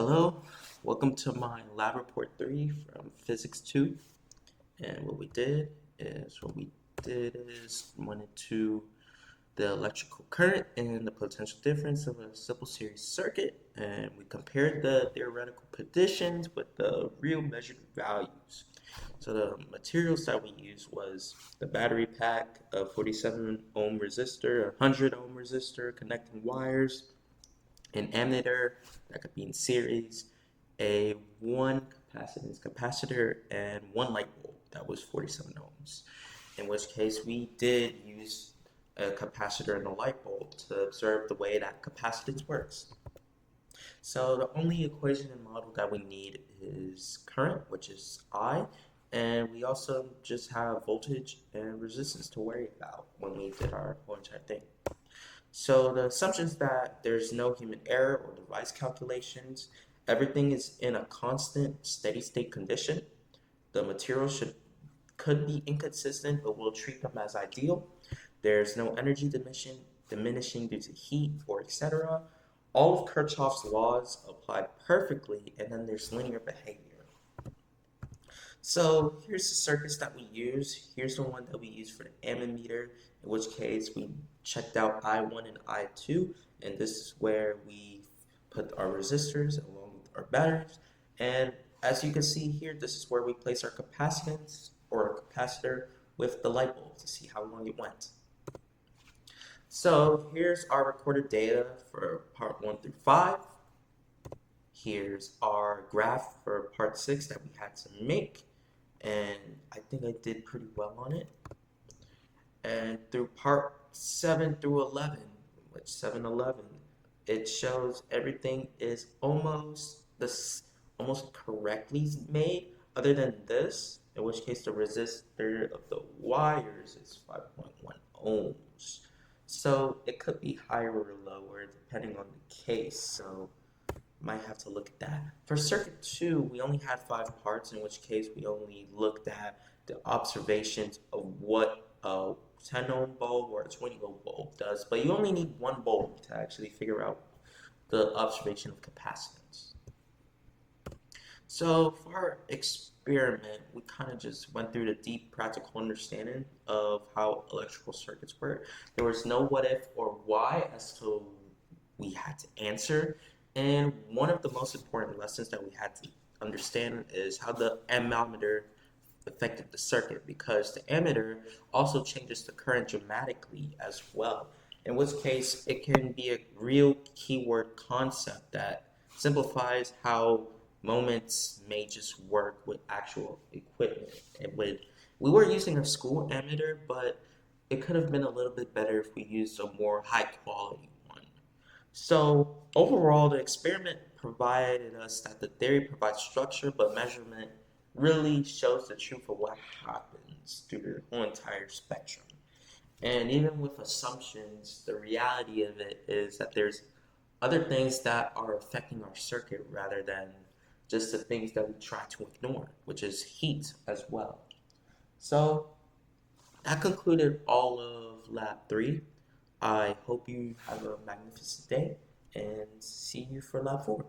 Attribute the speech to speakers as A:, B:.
A: Hello, welcome to my lab report 3 from Physics 2. And what we did is went into the electrical current and the potential difference of a simple series circuit, and we compared the theoretical conditions with the real measured values. So the materials that we used was the battery pack, a 47 ohm resistor, a 100 ohm resistor, connecting wires, an ammeter that could be in series, a one capacitance capacitor, and one light bulb that was 47 ohms. In which case, we did use a capacitor and a light bulb to observe the way that capacitance works. So the only equation and model that we need is current, which is I, and we also just have voltage and resistance to worry about when we did our whole entire thing. So the assumption is that there's no human error or device calculations. Everything is in a constant steady state condition. The materials could be inconsistent, but we'll treat them as ideal. There's no energy diminishing due to heat or etc. All of Kirchhoff's laws apply perfectly, and then there's linear behavior. So here's the circuits that we use. Here's the one that we use for the ammeter, in which case we checked out I1 and I2, and this is where we put our resistors along with our batteries. And as you can see here, this is where we place our capacitance or our capacitor with the light bulb to see how long it went. So here's our recorded data for part 1 through 5. Here's our graph for part 6 that we had to make, and I think I did pretty well on it. And through part 7 through 11, which 7-11, it shows everything is almost correctly made, other than this, in which case the resistor of the wires is 5.1 ohms. So it could be higher or lower depending on the case. So might have to look at that. For circuit 2, we only had 5 parts, in which case we only looked at the observations of what a 10 ohm bulb or a 20 ohm bulb does, but you only need one bulb to actually figure out the observation of capacitance. So for our experiment, we kind of just went through the deep practical understanding of how electrical circuits work. There was no what if or why as to we had to answer. And one of the most important lessons that we had to understand is how the ammeter affected the circuit, because the ammeter also changes the current dramatically as well. In which case, it can be a real keyword concept that simplifies how moments may just work with actual equipment. We were using a school ammeter, but it could have been a little bit better if we used a more high quality one. So overall, the experiment provided us that the theory provides structure, but measurement really shows the truth of what happens through the whole entire spectrum. And even with assumptions, the reality of it is that there's other things that are affecting our circuit rather than just the things that we try to ignore, which is heat as well. So that concluded all of Lab 3. I hope you have a magnificent day and see you for Lab 4.